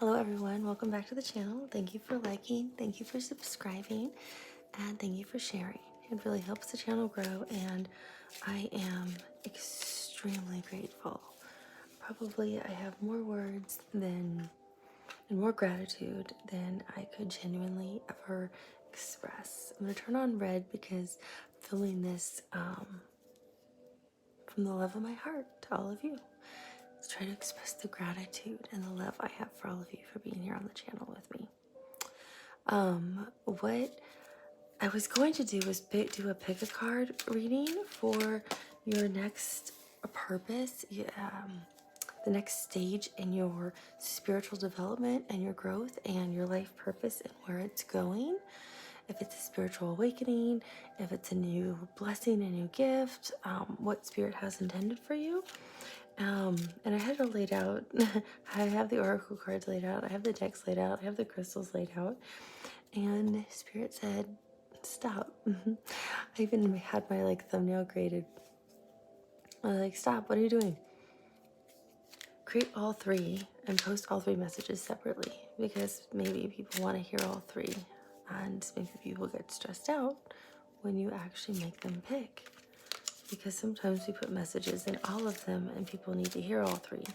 Hello everyone, welcome back to the channel. Thank you for liking, thank you for subscribing, and thank you for sharing. It really helps the channel grow, and I am extremely grateful. Probably I have more words and more gratitude than I could genuinely ever express. I'm gonna turn on red because I'm filming this from the love of my heart to all of you. Let's try to express the gratitude and the love I have for all of you for being here on the channel with me. What I was going to do was do a pick a card reading for your next purpose, the next stage in your spiritual development and your growth and your life purpose and where it's going. If it's a spiritual awakening, if it's a new blessing, a new gift, what Spirit has intended for you. And I had it laid out. I have the oracle cards laid out. I have the decks laid out. I have the crystals laid out. And Spirit said, stop. I even had my thumbnail graded. I was like, stop, what are you doing? Create all three and post all three messages separately, because maybe people want to hear all three, and maybe people get stressed out when you actually make them pick. Because sometimes we put messages in all of them and people need to hear all three.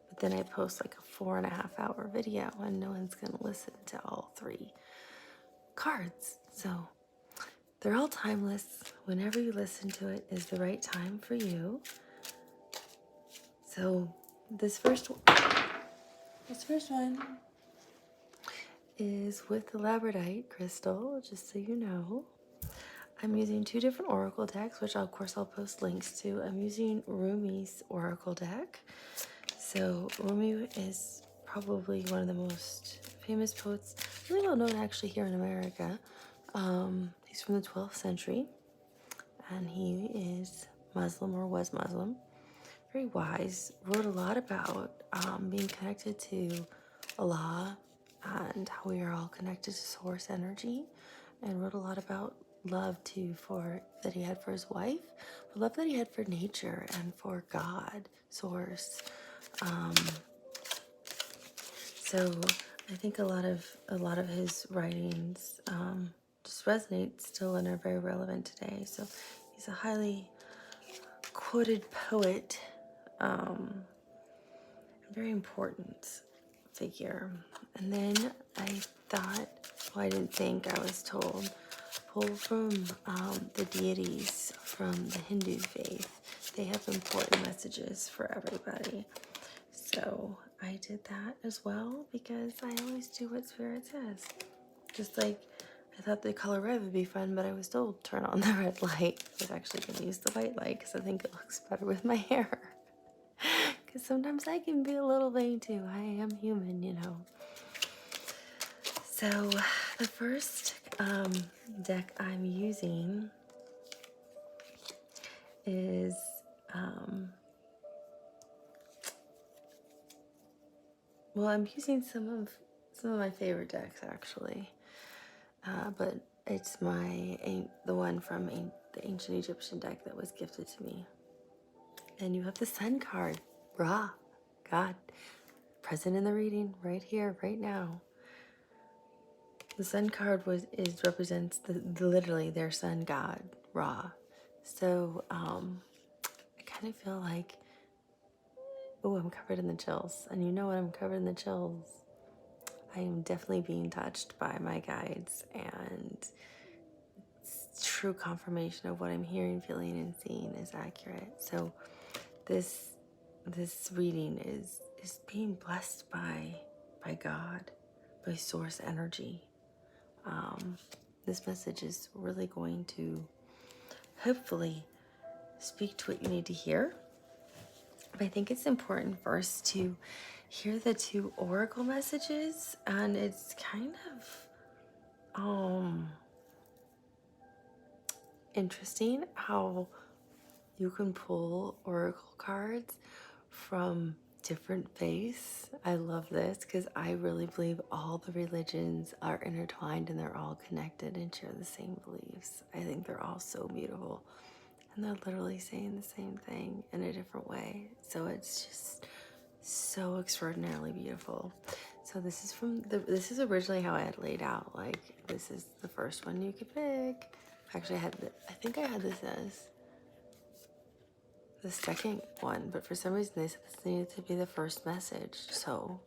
But then I post like a 4.5-hour video and no one's going to listen to all three cards. So they're all timeless. Whenever you listen to it is the right time for you. So this first one is with the labradorite crystal, just so you know. I'm using two different oracle decks, which of course I'll post links to. I'm using Rumi's oracle deck. So Rumi is probably one of the most famous poets, really well known actually here in America. He's from the 12th century, and he is Muslim, or was Muslim. Very wise. Wrote a lot about being connected to Allah and how we are all connected to source energy, and wrote a lot about love too, that he had for his wife, but love that he had for nature and for God, source. So I think a lot of his writings just resonate still and are very relevant today. So he's a highly quoted poet, very important figure. And then I thought, well, I didn't think, I was told, pull from the deities from the Hindu faith. They have important messages for everybody. So I did that as well, because I always do what Spirit says. Just like I thought the color red would be fun, but I was told turn on the red light. I was actually going to use the white light because I think it looks better with my hair. Because sometimes I can be a little vain too. I am human, you know. So the first deck I'm using is well, I'm using some of my favorite decks actually, but it's the one from the ancient Egyptian deck that was gifted to me. And you have the Sun card, Ra, God, present in the reading right here, right now. The Sun card represents literally their sun god, Ra. So I kind of feel like, oh, I'm covered in the chills. And you know what? I'm covered in the chills. I am definitely being touched by my guides, and it's true confirmation of what I'm hearing, feeling, and seeing is accurate. So this reading is being blessed by God, by source energy. This message is really going to hopefully speak to what you need to hear. But I think it's important first to hear the two oracle messages, and it's kind of interesting how you can pull oracle cards from different faiths. I love this because I really believe all the religions are intertwined and they're all connected and share the same beliefs. I think they're all so beautiful, and they're literally saying the same thing in a different way. So it's just so extraordinarily beautiful. So this is this is originally how I had laid out. Like, this is the first one you could pick. Actually, I think I had this as the second one, but for some reason they said this needed to be the first message. So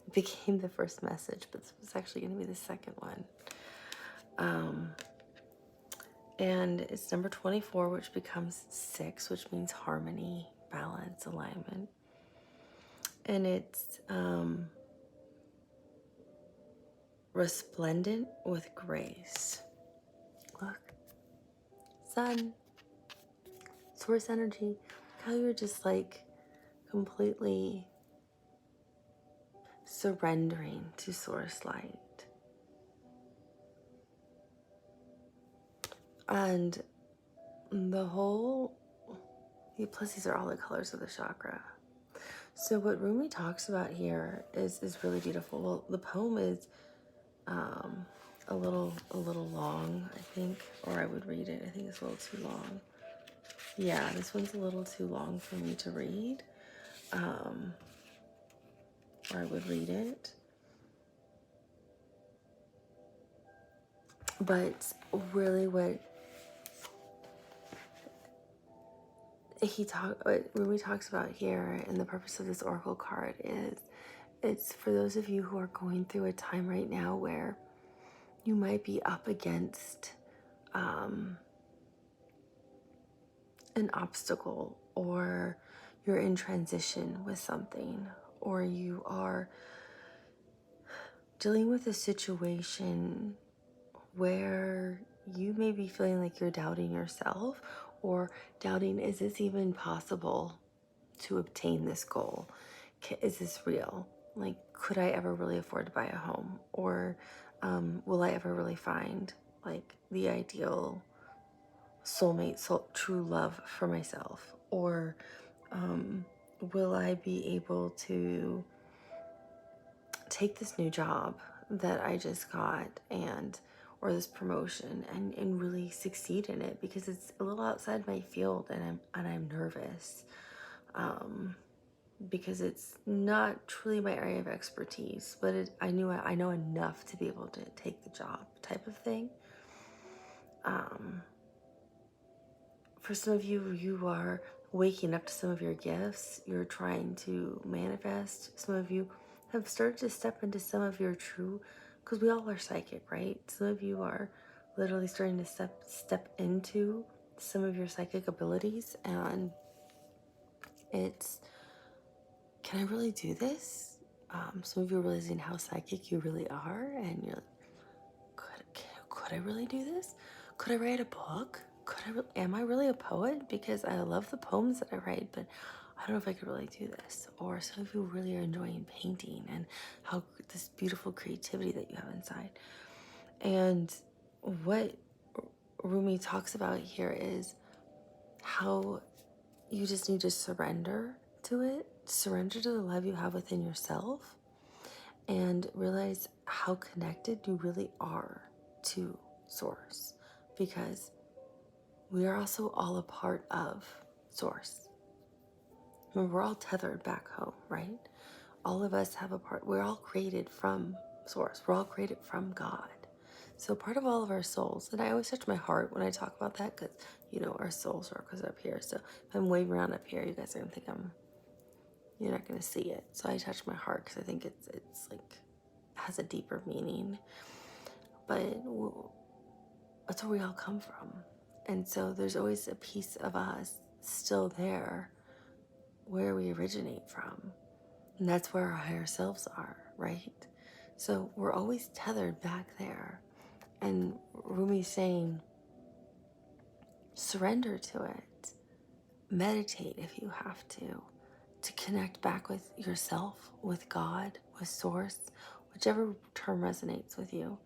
it became the first message, but this was actually going to be the second one. And it's number 24, which becomes 6, which means harmony, balance, alignment. And it's resplendent with grace. Look, sun, source energy, how you're just like completely surrendering to source light. And the whole, plus these are all the colors of the chakra. So what Rumi talks about here is really beautiful. Well, the poem is a little long, I think, or I would read it. I think it's a little too long. Yeah, this one's a little too long for me to read. Or I would read it. But really what Rumi talks about here, and the purpose of this oracle card is, it's for those of you who are going through a time right now where you might be up against an obstacle, or you're in transition with something, or you are dealing with a situation where you may be feeling like you're doubting yourself, or doubting, is this even possible to obtain this goal? Is this real? Like, could I ever really afford to buy a home? Or will I ever really find like the ideal soulmate, true love for myself? Or will I be able to take this new job that I just got, or this promotion, and really succeed in it, because it's a little outside my field, and I'm nervous because it's not truly my area of expertise, but I know enough to be able to take the job, type of thing. For some of you, you are waking up to some of your gifts. You're trying to manifest. Some of you have started to step into some of your true, because we all are psychic, right? Some of you are literally starting to step into some of your psychic abilities, and it's, can I really do this? Some of you are realizing how psychic you really are, and you're like, could I really do this? Could I write a book? Am I really a poet? Because I love the poems that I write, but I don't know if I could really do this. Or some of you really are enjoying painting, and how this beautiful creativity that you have inside. And what Rumi talks about here is how you just need to surrender to it, surrender to the love you have within yourself, and realize how connected you really are to Source, because we are also all a part of Source. Remember, we're all tethered back home, right? All of us have a part. We're all created from Source. We're all created from God. So part of all of our souls, and I always touch my heart when I talk about that, because, our soul circles up here. So if I'm waving around up here, you guys are going to think you're not going to see it. So I touch my heart because I think it's like, has a deeper meaning. But that's where we all come from. And so there's always a piece of us still there where we originate from. And that's where our higher selves are, right? So we're always tethered back there. And Rumi's saying, surrender to it. Meditate if you have to connect back with yourself, with God, with Source, whichever term resonates with you.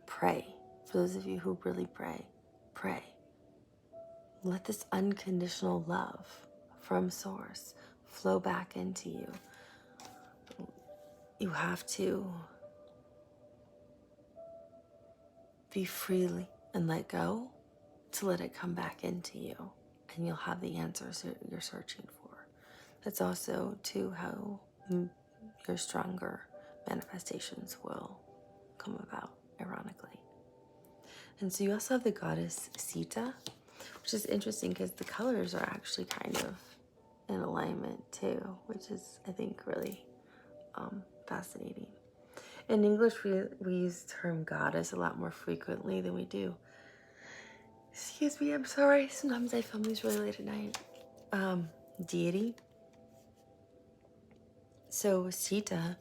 Pray. For those of you who really pray. Let this unconditional love from Source flow back into you. You have to be freely and let go to let it come back into you, and you'll have the answers that you're searching for. That's also too how your stronger manifestations will come about, ironically. And so you also have the goddess Sita, which is interesting because the colors are actually kind of in alignment too, which is, I think, really fascinating. In English, we use the term goddess a lot more frequently than we do. Excuse me, I'm sorry. Sometimes I film these really late at night. Deity. So Sita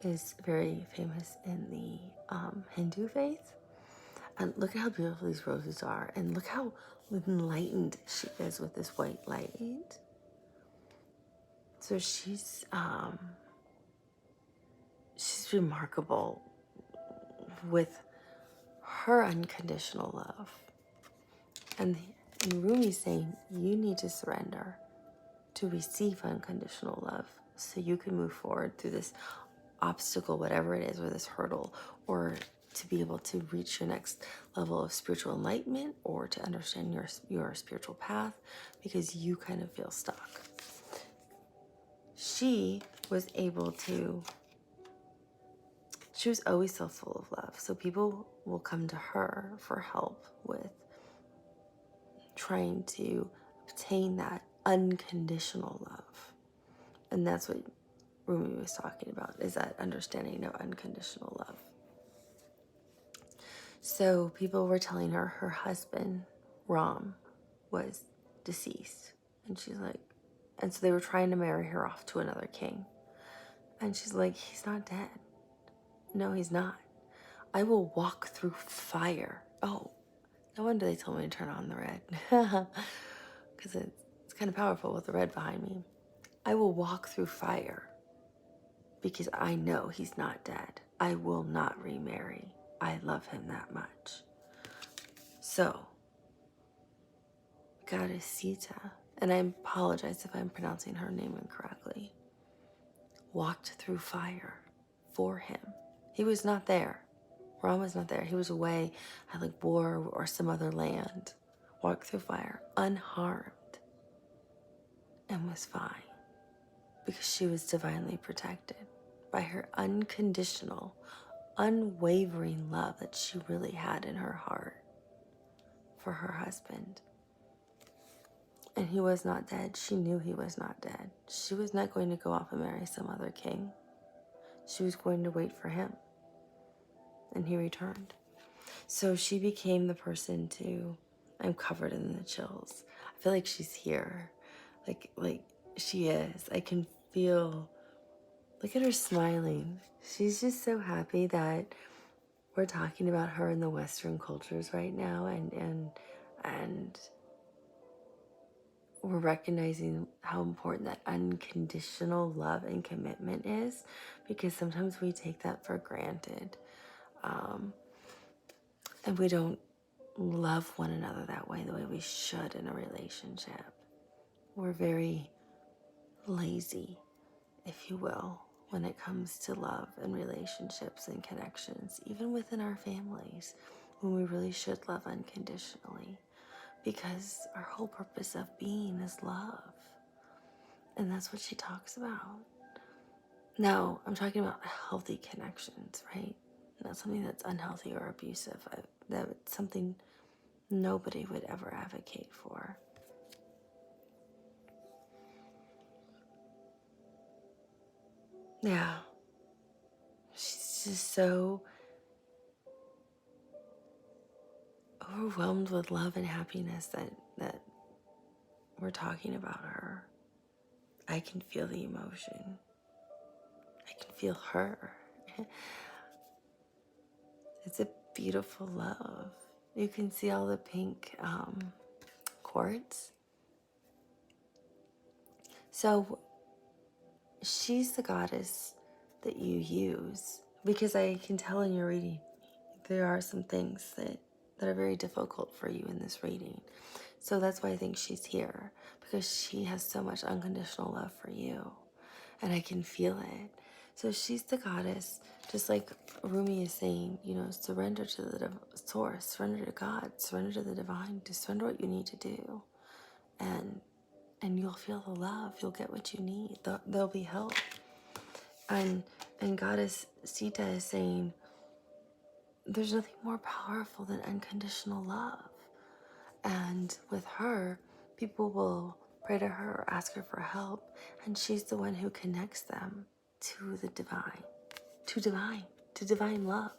is very famous in the Hindu faith. And look at how beautiful these roses are. And look how enlightened she is with this white light. So she's remarkable with her unconditional love. And Rumi's saying you need to surrender to receive unconditional love so you can move forward through this obstacle, whatever it is, or this hurdle, or to be able to reach your next level of spiritual enlightenment, or to understand your spiritual path, because you kind of feel stuck. She was always so full of love. So people will come to her for help with trying to obtain that unconditional love. And that's what Rumi was talking about, is that understanding of unconditional love. So people were telling her her husband, Ram, was deceased. And she's like, and so they were trying to marry her off to another king. And she's like, he's not dead. No, he's not. I will walk through fire. Oh, no wonder they told me to turn on the red. Because it's kind of powerful with the red behind me. I will walk through fire because I know he's not dead. I will not remarry. I love him that much. So, Goddess Sita, and I apologize if I'm pronouncing her name incorrectly, walked through fire for him. He was not there. Ram was not there. He was away at like war or some other land. Walked through fire unharmed and was fine because she was divinely protected by her unconditional, unwavering love that she really had in her heart for her husband. And he was not dead. She knew he was not dead. She was not going to go off and marry some other king. She was going to wait for him. And he returned. So she became the person to, I'm covered in the chills. I feel like she's here. Like she is. I can feel, look at her smiling. She's just so happy that we're talking about her in the Western cultures right now, and we're recognizing how important that unconditional love and commitment is, because sometimes we take that for granted. And we don't love one another that way, the way we should in a relationship. We're very lazy, if you will, when it comes to love and relationships and connections, even within our families, when we really should love unconditionally, because our whole purpose of being is love. And that's what she talks about. Now, I'm talking about healthy connections, right? Not something that's unhealthy or abusive. That's something nobody would ever advocate for. Yeah. She's just so overwhelmed with love and happiness that we're talking about her. I can feel the emotion. I can feel her. It's a beautiful love. You can see all the pink quartz. So she's the goddess that you use, because I can tell in your reading there are some things that are very difficult for you in this reading. So that's why I think she's here, because she has so much unconditional love for you, and I can feel it. So she's the goddess, just like Rumi is saying, surrender to the source, surrender to God, surrender to the divine, to surrender what you need to do, and you'll feel the love. You'll get what you need. There'll be help. And Goddess Sita is saying, there's nothing more powerful than unconditional love. And with her, people will pray to her or ask her for help, and she's the one who connects them to the divine, to divine love,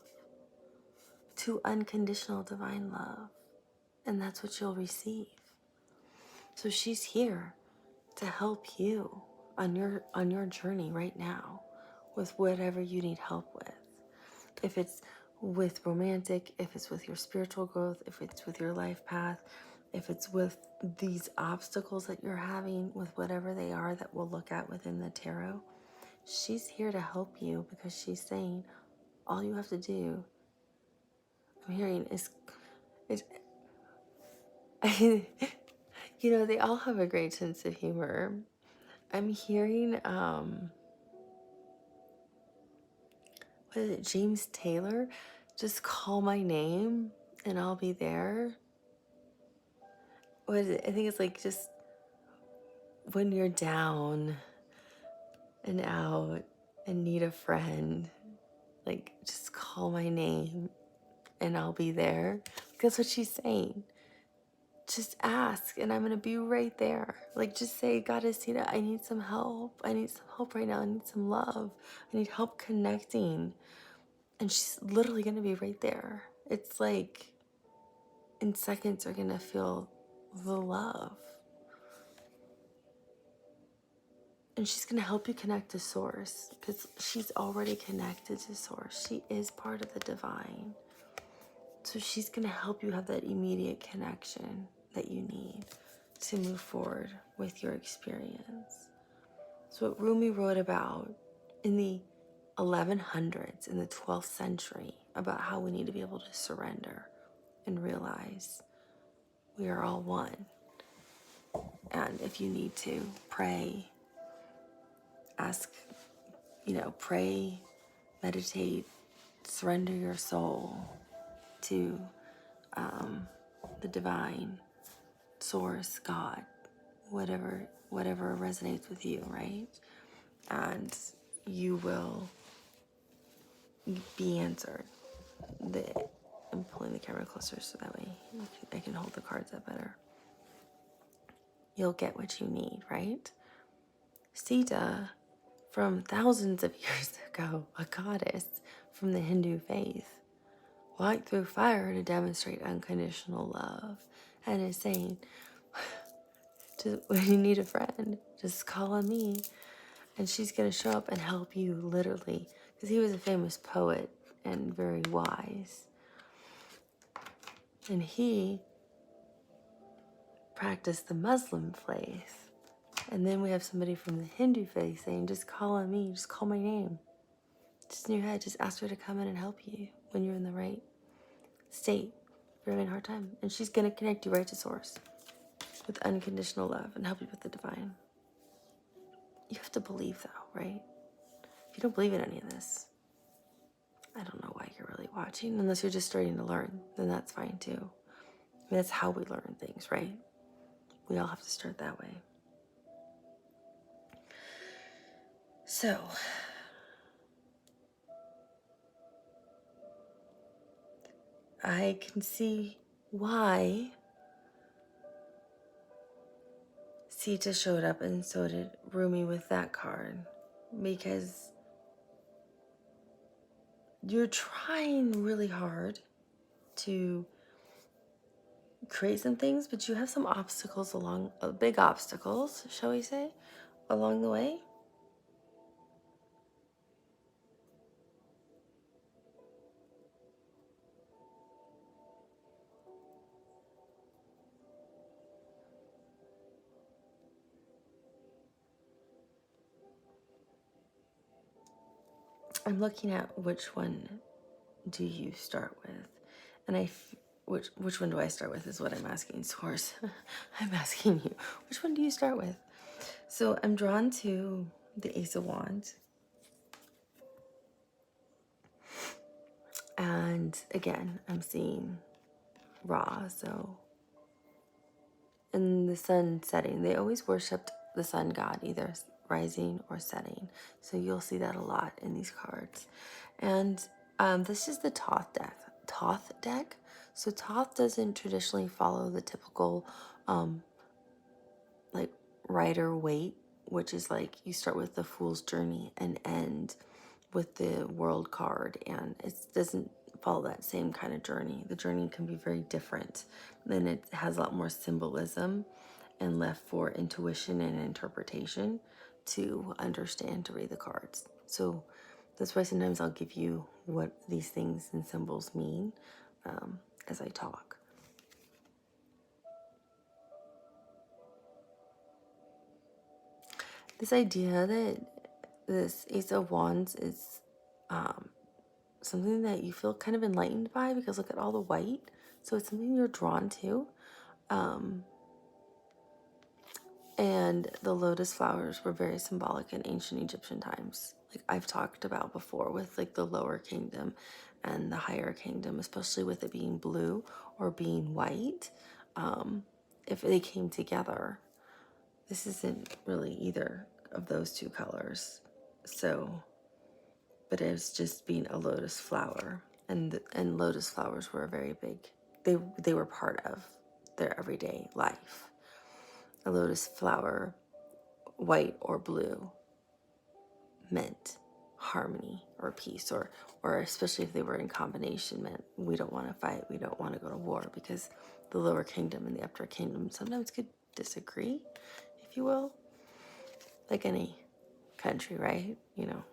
to unconditional divine love. And that's what you'll receive. So she's here to help you on your journey right now with whatever you need help with. If it's with romantic, if it's with your spiritual growth, if it's with your life path, if it's with these obstacles that you're having, with whatever they are that we'll look at within the tarot, she's here to help you, because she's saying all you have to do, I'm hearing, is you know, they all have a great sense of humor. I'm hearing, what is it, James Taylor, just call my name and I'll be there. What is it? I think it's like, just when you're down and out and need a friend, like, just call my name and I'll be there. That's what she's saying. Just ask and I'm going to be right there. Like, just say, Goddess Sita, I need some help. I need some help right now. I need some love. I need help connecting. And she's literally going to be right there. It's like, in seconds, you're going to feel the love. And she's going to help you connect to Source, because she's already connected to Source. She is part of the divine. So she's going to help you have that immediate connection that you need to move forward with your experience. So what Rumi wrote about in the 1100s, in the 12th century, about how we need to be able to surrender and realize we are all one. And if you need to, pray, ask, pray, meditate, surrender your soul to the divine, Source, God, whatever resonates with you, right? And you will be answered. I'm pulling the camera closer so that way I can hold the cards up better. You'll get what you need, right? Sita, from thousands of years ago, a goddess from the Hindu faith, walked through fire to demonstrate unconditional love, and is saying, when you need a friend, just call on me, and she's going to show up and help you, literally, because he was a famous poet and very wise, and he practiced the Muslim faith. And then we have somebody from the Hindu faith saying, just call on me, just call my name, just in your head, just ask her to come in and help you when you're in the right state. If you're having a hard time, and she's going to connect you right to Source with unconditional love and help you with the divine. You have to believe, though, right? If you don't believe in any of this, I don't know why you're really watching, unless you're just starting to learn, then that's fine too. I mean, that's how we learn things, right? We all have to start that way. So, I can see why Sita showed up, and so did Rumi with that card, because you're trying really hard to create some things, but you have some obstacles big obstacles, shall we say, along the way. I'm looking at which one do you start with, and which one do I start with is what I'm asking Source. I'm asking you, which one do you start with? So I'm drawn to the Ace of Wands, and again I'm seeing Ra. So in the sun setting, they always worshipped the sun god, either rising, or setting. So you'll see that a lot in these cards. And this is the Thoth deck. Thoth deck. So Thoth doesn't traditionally follow the typical like Rider Waite, which is like you start with the Fool's Journey and end with the World card, and it doesn't follow that same kind of journey. The journey can be very different, and it has a lot more symbolism and left for intuition and interpretation to understand, to read the cards. So that's why sometimes I'll give you what these things and symbols mean as I talk. This idea that this Ace of Wands is something that you feel kind of enlightened by, because look at all the white. So it's something you're drawn to. And the lotus flowers were very symbolic in ancient Egyptian times. Like I've talked about before with like the lower kingdom and the higher kingdom, especially with it being blue or being white. If they came together, this isn't really either of those two colors. So, but it's just being a lotus flower, and lotus flowers were a very big. They were part of their everyday life. A lotus flower, white or blue, meant harmony or peace, or especially if they were in combination, meant we don't want to fight, we don't want to go to war, because the lower kingdom and the upper kingdom sometimes could disagree, if you will, like any country, right? You know,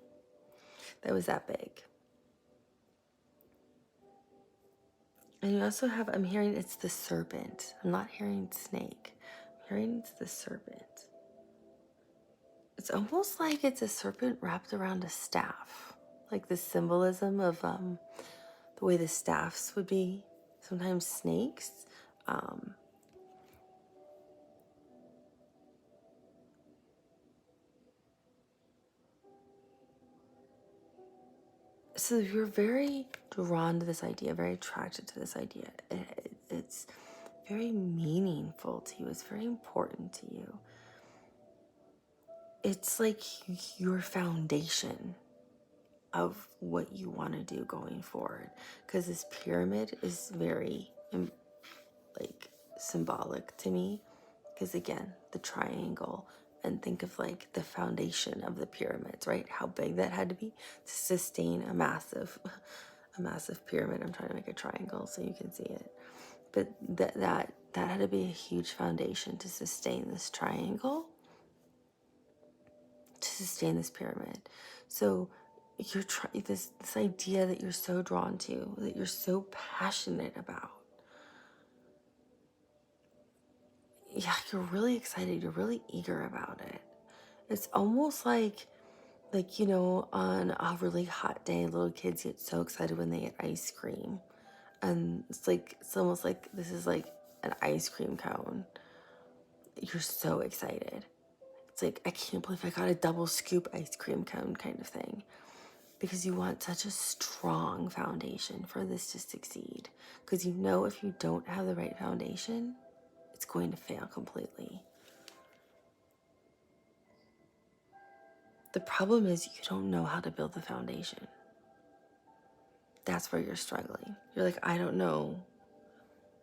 that was that big. And you also have, I'm hearing it's the serpent. I'm not hearing snake. I'm hearing it's the serpent. It's almost like it's a serpent wrapped around a staff. Like the symbolism of the way the staffs would be. Sometimes snakes. So you're very drawn to this idea, very attracted to this idea. It's very meaningful to you. It's very important to you. It's like your foundation of what you want to do going forward, because this pyramid is very like symbolic to me, because again, the triangle, and think of like the foundation of the pyramids, right? How big that had to be to sustain a massive pyramid. I'm trying to make a triangle so you can see it, but that had to be a huge foundation to sustain this triangle, to sustain this pyramid. So you're this idea that you're so drawn to, that you're so passionate about. Yeah, you're really excited. You're really eager about it. It's almost like you know, on a really hot day, little kids get so excited when they get ice cream, and it's almost like this is like an ice cream cone. You're so excited. It's like, I can't believe I got a double scoop ice cream cone kind of thing. Because you want such a strong foundation for this to succeed. Because you know if you don't have the right foundation, it's going to fail completely. The problem is you don't know how to build the foundation. That's where you're struggling. You're like, I don't know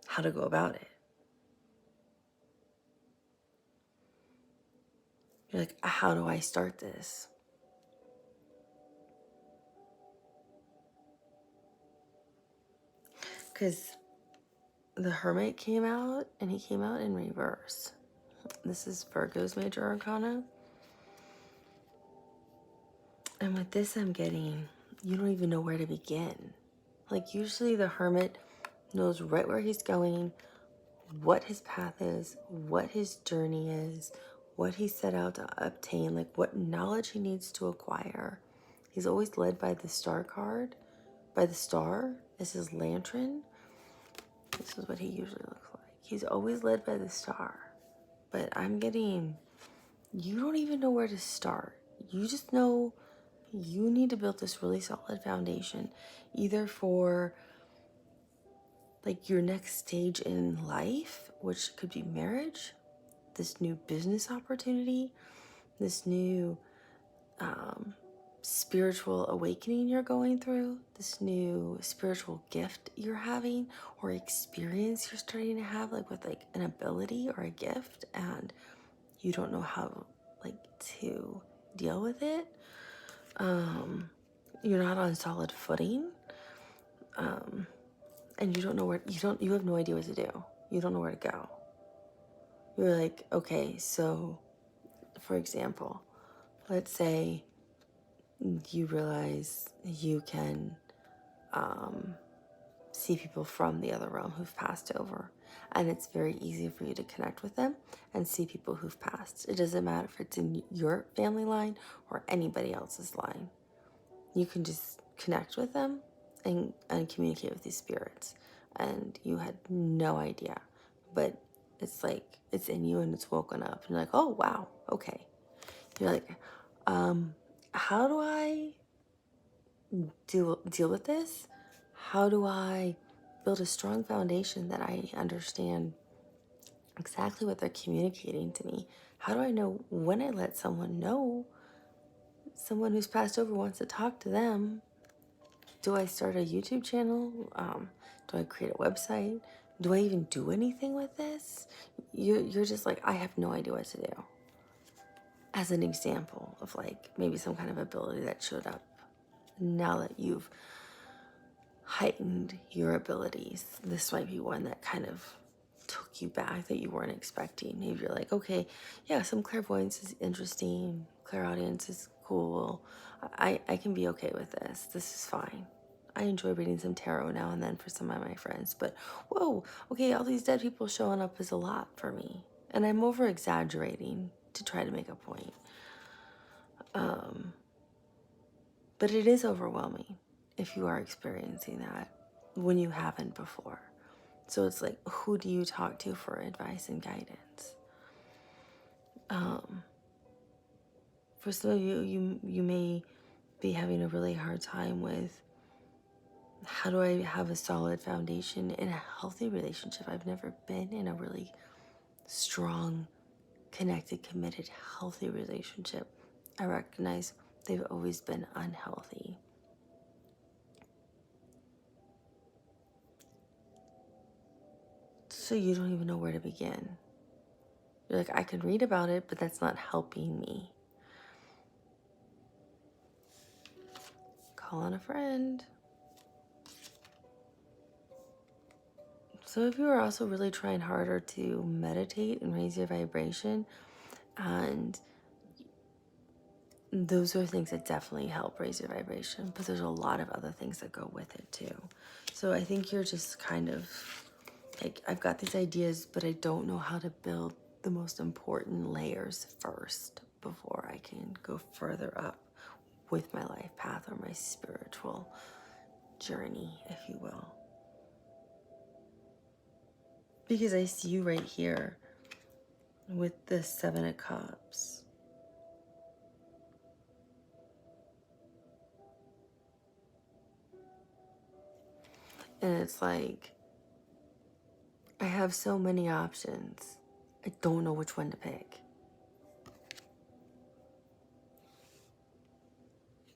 how to go about it. You're like, how do I start this? Because the Hermit came out, and he came out in reverse. This is Virgo's major arcana. And with this, I'm getting, you don't even know where to begin. Like usually the Hermit knows right where he's going, what his path is, what his journey is, what he set out to obtain, like what knowledge he needs to acquire. He's always led by the star card, by the star as his lantern. This is what he usually looks like. He's always led by the star. But I'm getting, you don't even know where to start. You just know you need to build this really solid foundation, either for like your next stage in life, which could be marriage, this new business opportunity, this new spiritual awakening you're going through, this new spiritual gift you're having, or experience you're starting to have, like with like an ability or a gift, and you don't know how like to deal with it. You're not on solid footing, and you don't know where you have no idea what to do. You don't know where to go. You're like, okay, so for example, let's say you realize you can see people from the other realm who've passed over. And it's very easy for you to connect with them and see people who've passed. It doesn't matter if it's in your family line or anybody else's line. You can just connect with them and communicate with these spirits. And you had no idea. But it's like, it's in you and it's woken up. And you're like, oh, wow, okay. You're like, how do I deal with this? How do I build a strong foundation that I understand exactly what they're communicating to me? How do I know when I let someone know someone who's passed over wants to talk to them? Do I start a YouTube channel? Do I create a website? Do I even do anything with this? You're just like, I have no idea what to do. As an example of like maybe some kind of ability that showed up now that you've heightened your abilities. This might be one that kind of took you back that you weren't expecting. Maybe you're like, okay, yeah, some clairvoyance is interesting. Clairaudience is cool. I can be okay with this. This is fine. I enjoy reading some tarot now and then for some of my friends. But whoa, okay, all these dead people showing up is a lot for me. And I'm over exaggerating to try to make a point. But it is overwhelming if you are experiencing that when you haven't before. So it's like, who do you talk to for advice and guidance? For some of you, you may be having a really hard time with, how do I have a solid foundation in a healthy relationship? I've never been in a really strong, connected, committed, healthy relationship. I recognize they've always been unhealthy. So you don't even know where to begin. You're like, I can read about it, but that's not helping me. Call on a friend. So if you are also really trying harder to meditate and raise your vibration, and those are things that definitely help raise your vibration, but there's a lot of other things that go with it too. So I think you're just kind of like, I've got these ideas, but I don't know how to build the most important layers first before I can go further up with my life path or my spiritual journey, if you will. Because I see you right here with the Seven of Cups. And it's like, I have so many options. I don't know which one to pick.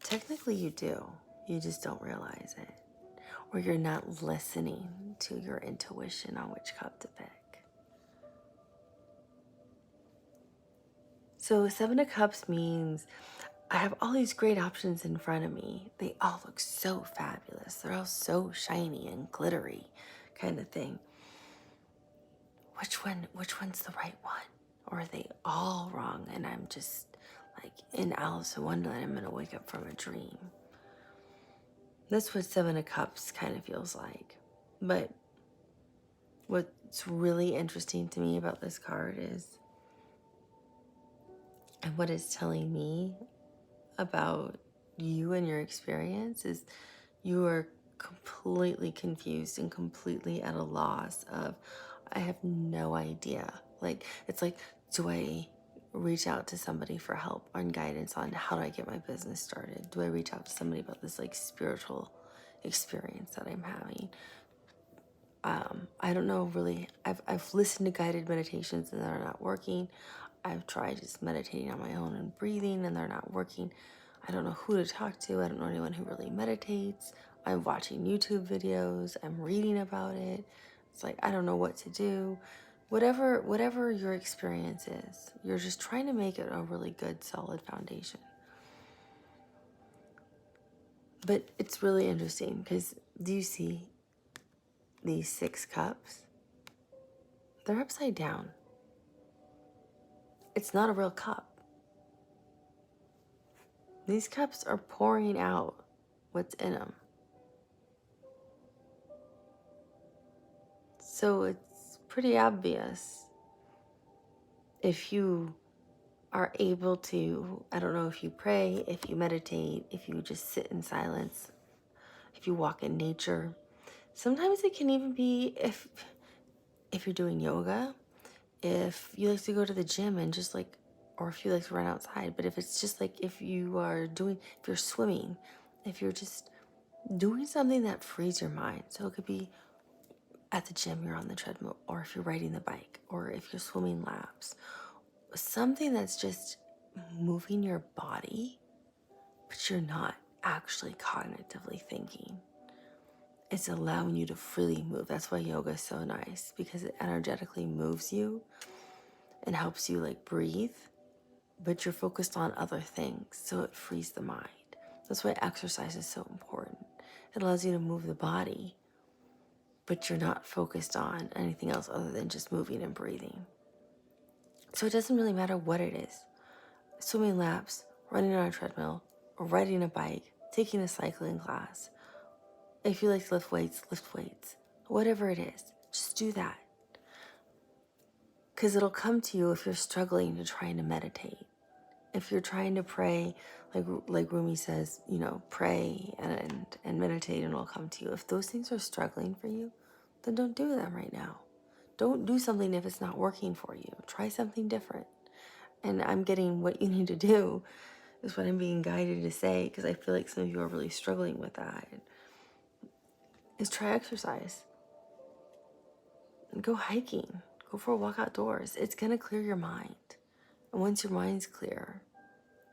Technically you do. You just don't realize it. Or you're not listening to your intuition on which cup to pick. So Seven of Cups means I have all these great options in front of me. They all look so fabulous. They're all so shiny and glittery kind of thing. Which one's the right one? Or are they all wrong and I'm just like in Alice in Wonderland, I'm gonna wake up from a dream. That's what Seven of Cups kind of feels like. But what's really interesting to me about this card is, and what it's telling me about you and your experience is, you are completely confused and completely at a loss of, I have no idea. Like, it's like, do I reach out to somebody for help and guidance on how do I get my business started? Do I reach out to somebody about this like spiritual experience that I'm having? I don't know really. I've listened to guided meditations and they're not working. I've tried just meditating on my own and breathing, and they're not working. I don't know who to talk to. I don't know anyone who really meditates. I'm watching YouTube videos. I'm reading about it. It's like, I don't know what to do. Whatever your experience is, you're just trying to make it a really good, solid foundation. But it's really interesting because do you see these 6 cups? They're upside down. It's not a real cup. These cups are pouring out what's in them. So it's pretty obvious if you are able to, I don't know if you pray, if you meditate, if you just sit in silence, if you walk in nature. Sometimes it can even be if you're doing yoga, if you like to go to the gym and just like, or if you like to run outside, but if it's just like if you're swimming, if you're just doing something that frees your mind. So it could be at the gym, you're on the treadmill, or if you're riding the bike, or if you're swimming laps, something that's just moving your body, but you're not actually cognitively thinking. It's allowing you to freely move. That's why yoga is so nice, because it energetically moves you and helps you like breathe, but you're focused on other things, so it frees the mind. That's why exercise is so important. It allows you to move the body, but you're not focused on anything else other than just moving and breathing. So it doesn't really matter what it is. Swimming laps, running on a treadmill, or riding a bike, taking a cycling class. If you like to lift weights, lift weights. Whatever it is, just do that. Because it'll come to you if you're struggling to trying to meditate. If you're trying to pray, like Rumi says, pray and meditate and it'll come to you. If those things are struggling for you, then don't do them right now. Don't do something if it's not working for you. Try something different. And I'm getting what you need to do is what I'm being guided to say, because I feel like some of you are really struggling with that, is try exercise. And go hiking. Go for a walk outdoors. It's going to clear your mind. And once your mind's clear,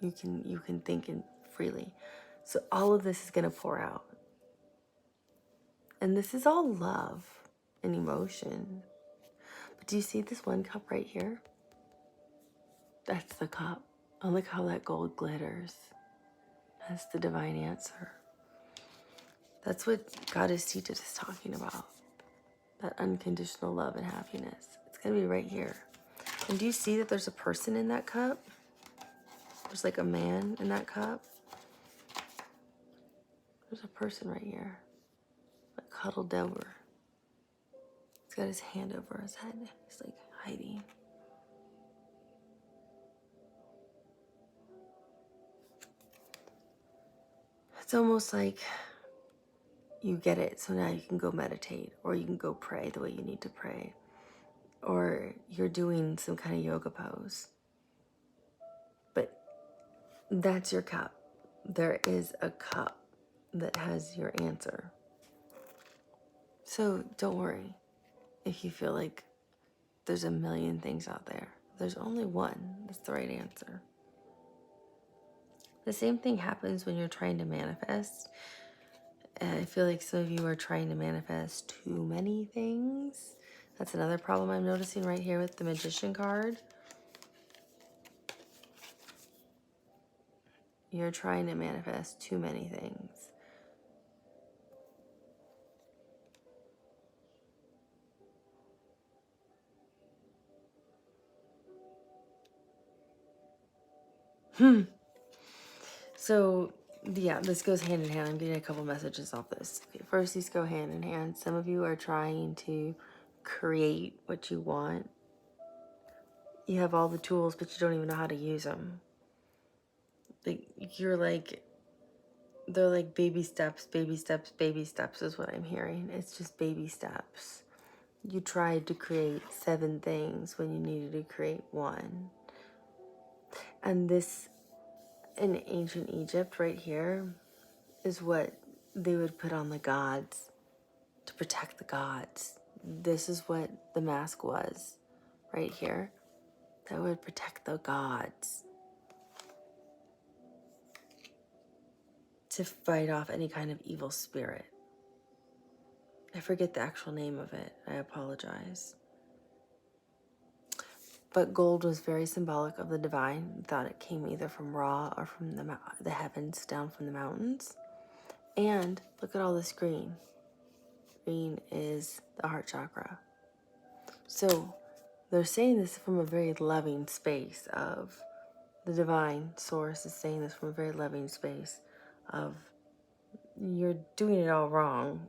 you can think freely. So all of this is going to pour out. And this is all love and emotion. But do you see this one cup right here? That's the cup. And look how that gold glitters. That's the divine answer. That's what Goddess Sita is talking about. That unconditional love and happiness. It's going to be right here. And do you see that there's a person in that cup? There's like a man in that cup. There's a person right here. Like cuddled over. He's got his hand over his head. He's like hiding. It's almost like you get it, so now you can go meditate, or you can go pray the way you need to pray, or you're doing some kind of yoga pose. But that's your cup. There is a cup that has your answer. So don't worry if you feel like there's a million things out there. There's only one that's the right answer. The same thing happens when you're trying to manifest. I feel like some of you are trying to manifest too many things. That's another problem I'm noticing right here with the Magician card. You're trying to manifest too many things. So, yeah, this goes hand in hand. I'm getting a couple messages off this. Okay, first, these go hand in hand. Some of you are trying to create what you want. You have all the tools, but you don't even know how to use them. They're like baby steps, baby steps, baby steps is what I'm hearing. It's just baby steps. You tried to create 7 things when you needed to create 1. And this, in ancient Egypt right here, is what they would put on the gods to protect the gods. This is what the mask was right here. that would protect the gods, to fight off any kind of evil spirit. I forget the actual name of it. I apologize. But gold was very symbolic of the divine. Thought it came either from Ra or from the heavens down from the mountains. And look at all this green. Green is the heart chakra. So they're saying this from a very loving space of the divine source is saying this from a very loving space of you're doing it all wrong.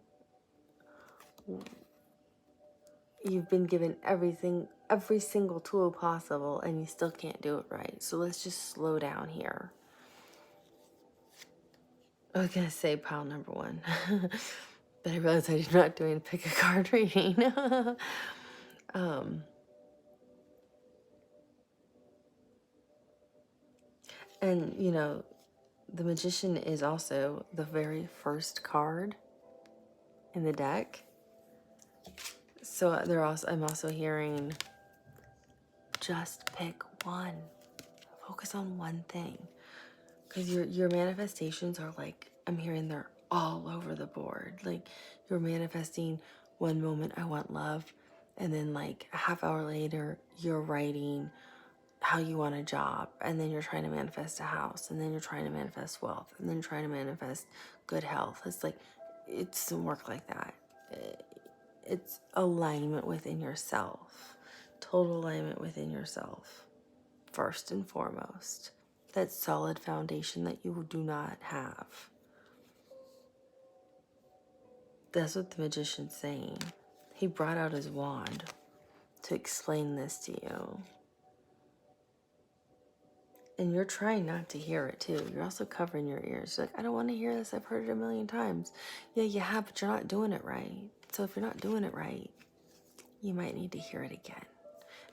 You've been given everything, every single tool possible, and you still can't do it right. So let's just slow down here. I was going to say pile number one, but I realized I'm not doing a pick a card reading. And, you know, the Magician is also the very first card in the deck. So I'm also hearing just pick one. Focus on one thing. Because your manifestations are like, I'm hearing they're all over the board. Like you're manifesting one moment, I want love. And then like a half hour later, you're writing how you want a job. And then you're trying to manifest a house. And then you're trying to manifest wealth. And then trying to manifest good health. It's like, it doesn't work like that. It's alignment within yourself. Total alignment within yourself. First and foremost. That solid foundation that you do not have. That's what the Magician's saying. He brought out his wand to explain this to you. And you're trying not to hear it too. You're also covering your ears. You're like, I don't want to hear this. I've heard it a million times. Yeah, you have, but you're not doing it right. So if you're not doing it right, you might need to hear it again.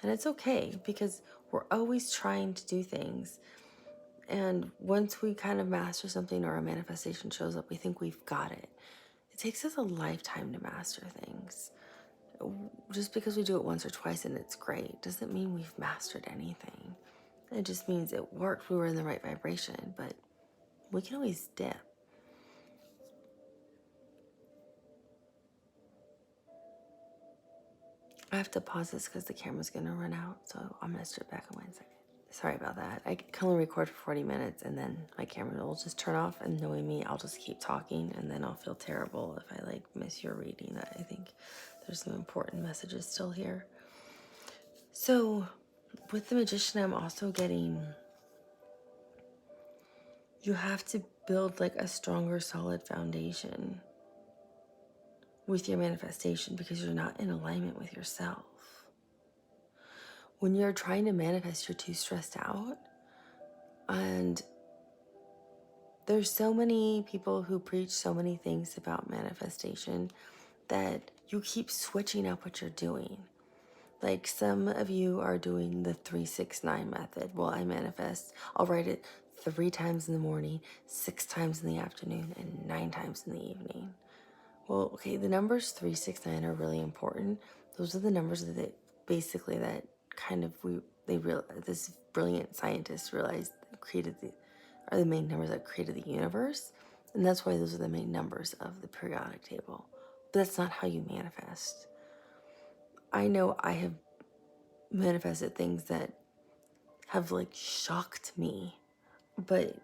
And it's okay because we're always trying to do things. And once we kind of master something or a manifestation shows up, we think we've got it. It takes us a lifetime to master things. Just because we do it once or twice and it's great doesn't mean we've mastered anything. It just means it worked. We were in the right vibration, but we can always dip. I have to pause this because the camera's going to run out, so I'm going to strip back in 1 second. Sorry about that. I can only record for 40 minutes and then my camera will just turn off, and knowing me, I'll just keep talking and then I'll feel terrible if I like miss your reading. I think there's some important messages still here. So with the Magician, I'm also getting, you have to build like a stronger, solid foundation with your manifestation because you're not in alignment with yourself. When you're trying to manifest, you're too stressed out. And there's so many people who preach so many things about manifestation that you keep switching up what you're doing. Like some of you are doing the 3-6-9 method. Well, I manifest, I'll write it 3 times in the morning, 6 times in the afternoon, and 9 times in the evening. Well, okay, the numbers 3, 6, 9 are really important. Those are the numbers that basically that kind of this brilliant scientist realized are the main numbers that created the universe. And that's why those are the main numbers of the periodic table. But that's not how you manifest. I know I have manifested things that have like shocked me, but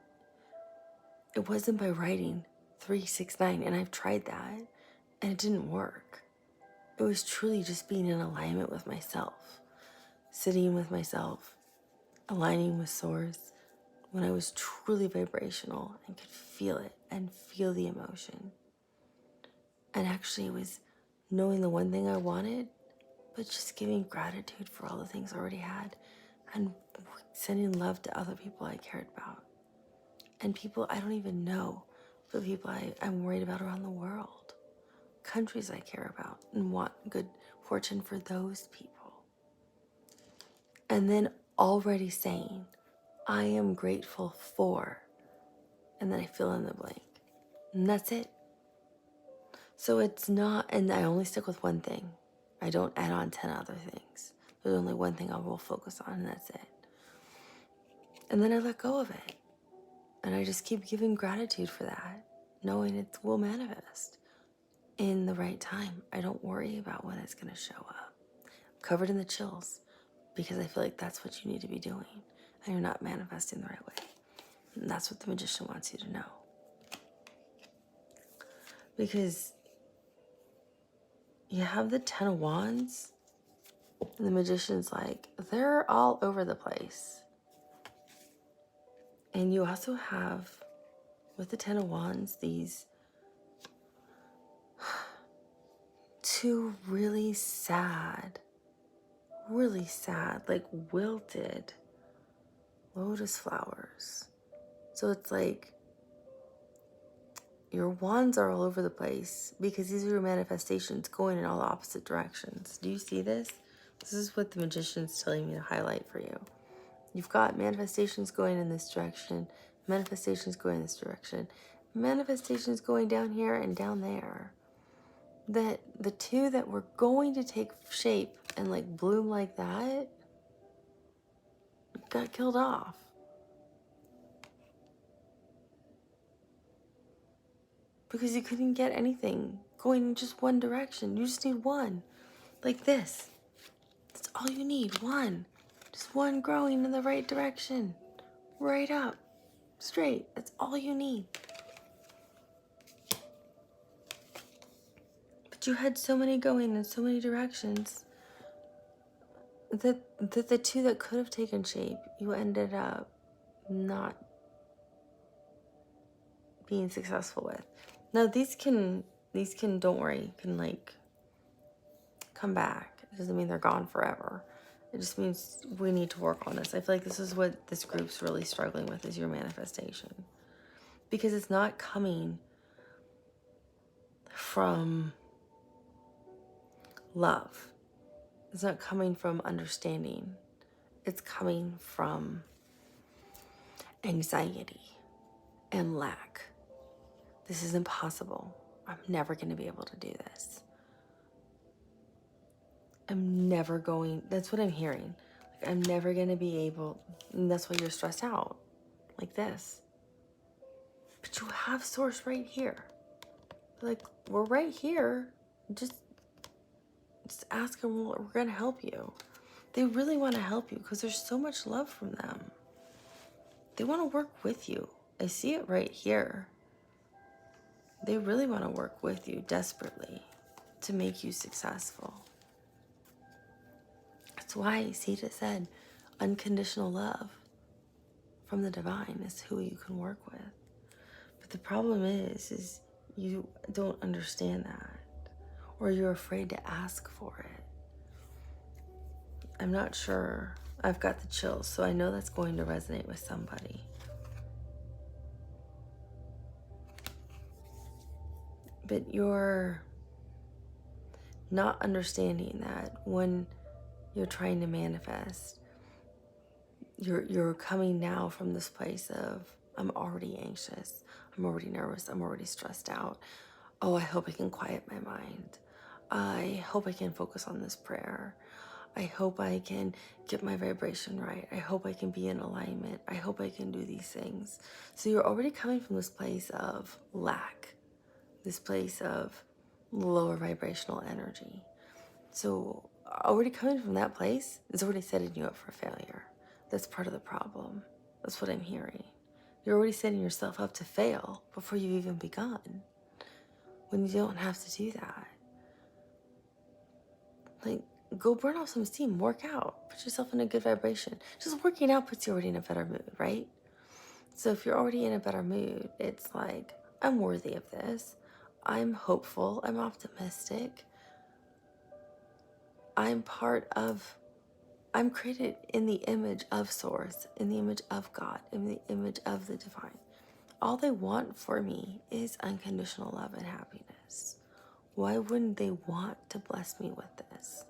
it wasn't by writing 3, 6, 9, and I've tried that and it didn't work. It was truly just being in alignment with myself, sitting with myself, aligning with source when I was truly vibrational and could feel it and feel the emotion. And actually it was knowing the one thing I wanted, but just giving gratitude for all the things I already had and sending love to other people I cared about. And people I don't even know, but people I'm worried about around the world. Countries I care about and want good fortune for those people. And then already saying, I am grateful for, and then I fill in the blank. And that's it. So it's not, and I only stick with one thing. I don't add on 10 other things. There's only one thing I will focus on, and that's it. And then I let go of it. And I just keep giving gratitude for that, knowing it will manifest in the right time. I don't worry about when it's going to show up. I'm covered in the chills because I feel like that's what you need to be doing. And you're not manifesting the right way. And that's what the magician wants you to know. Because you have the 10 of Wands, and the magician's like, they're all over the place. And you also have, with the 10 of Wands, these two really sad, like wilted lotus flowers. So it's like your wands are all over the place because these are your manifestations going in all opposite directions. Do you see this? This is what the magician's telling me to highlight for you. You've got manifestations going in this direction, manifestations going in this direction, manifestations going down here and down there. That the two that were going to take shape and like bloom like that got killed off. Because you couldn't get anything going in just one direction. You just need one. Like this. That's all you need. One. Just one growing in the right direction. Right up. Straight. That's all you need. But you had so many going in so many directions that the two that could have taken shape, you ended up not being successful with. Now these can, don't worry, can like come back. It doesn't mean they're gone forever. It just means we need to work on this. I feel like this is what this group's really struggling with, is your manifestation. Because it's not coming from love. It's not coming from understanding. It's coming from anxiety and lack. This is impossible. I'm never going to be able to do this. I'm never going, that's what I'm hearing. Like, I'm never going to be able, and that's why you're stressed out. Like this. But you have source right here. Like, we're right here. Just ask them, we're going to help you. They really want to help you because there's so much love from them. They want to work with you. I see it right here. They really want to work with you desperately to make you successful. That's why Sita said unconditional love from the divine is who you can work with. But the problem is you don't understand that, or you're afraid to ask for it. I'm not sure. I've got the chills, so I know that's going to resonate with somebody. But you're not understanding that when you're trying to manifest, you're coming now from this place of, I'm already anxious, I'm already nervous, I'm already stressed out. Oh, I hope I can quiet my mind. I hope I can focus on this prayer. I hope I can get my vibration right. I hope I can be in alignment. I hope I can do these things. So you're already coming from this place of lack, this place of lower vibrational energy. So already coming from that place is already setting you up for failure. That's part of the problem. That's what I'm hearing. You're already setting yourself up to fail before you've even begun, when you don't have to do that. Like, go burn off some steam, work out, put yourself in a good vibration. Just working out puts you already in a better mood, right? So if you're already in a better mood, it's like, I'm worthy of this. I'm hopeful, I'm optimistic. I'm created in the image of Source, in the image of God, in the image of the divine. All they want for me is unconditional love and happiness. Why wouldn't they want to bless me with this?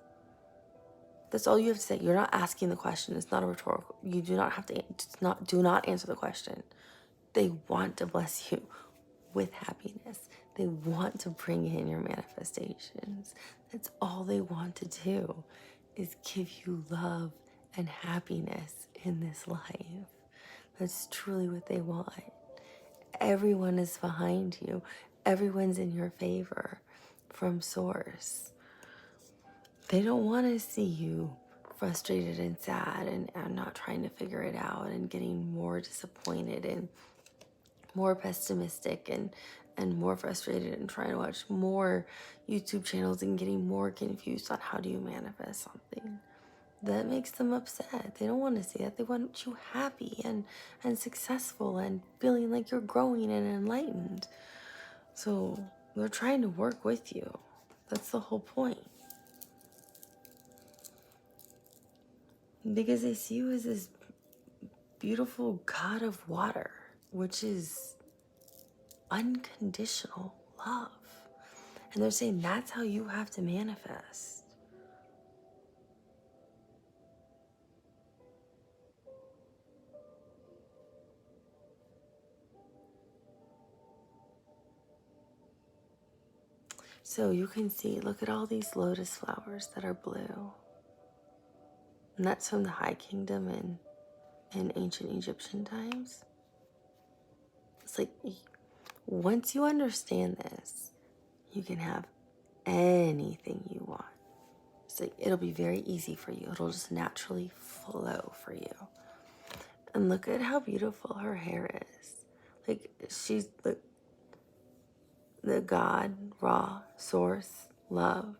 That's all you have to say. You're not asking the question. It's not a rhetorical. You do not have to, do not answer the question. They want to bless you with happiness. They want to bring in your manifestations. That's all they want to do, is give you love and happiness in this life. That's truly what they want. Everyone is behind you. Everyone's in your favor from Source. They don't want to see you frustrated and sad and not trying to figure it out and getting more disappointed and more pessimistic and more frustrated and trying to watch more YouTube channels and getting more confused on how do you manifest something. That makes them upset. They don't want to see that. They want you happy and successful and feeling like you're growing and enlightened. So they're trying to work with you. That's the whole point. Because they see you as this beautiful god of water, which is unconditional love. And they're saying that's how you have to manifest. So you can see, look at all these lotus flowers that are blue. And that's from the High Kingdom in ancient Egyptian times. It's like, once you understand this, you can have anything you want. It's like, it'll be very easy for you. It'll just naturally flow for you. And look at how beautiful her hair is. Like, she's the God, Ra, Source, love.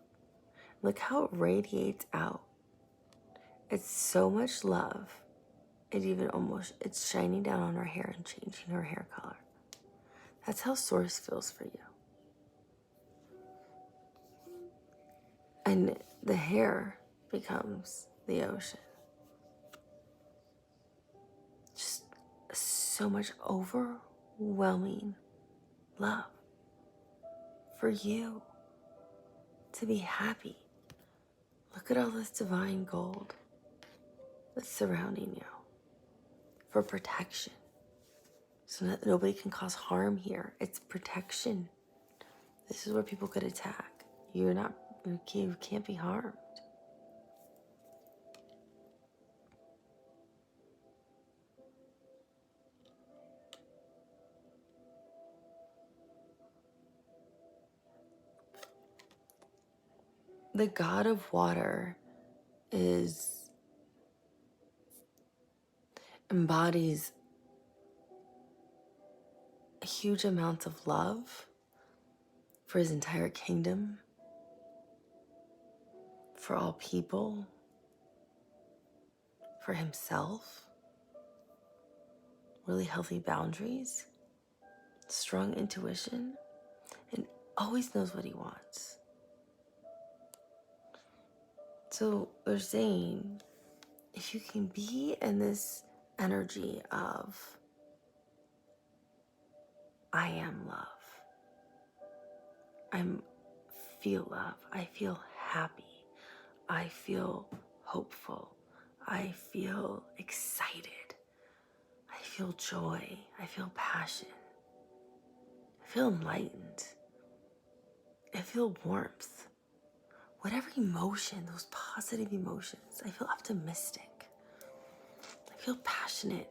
Look how it radiates out. It's so much love. It's shining down on her hair and changing her hair color. That's how Source feels for you. And the hair becomes the ocean. Just so much overwhelming love for you to be happy. Look at all this divine gold that's surrounding you for protection. So that nobody can cause harm here. It's protection. This is where people could attack. You can't be harmed. The god of water embodies a huge amount of love for his entire kingdom, for all people, for himself, really healthy boundaries, strong intuition, and always knows what he wants. So they're saying, if you can be in this energy of, I am love, I feel love, I feel happy, I feel hopeful, I feel excited, I feel joy, I feel passion, I feel enlightened, I feel warmth. Whatever emotion, those positive emotions, I feel optimistic, I feel passionate,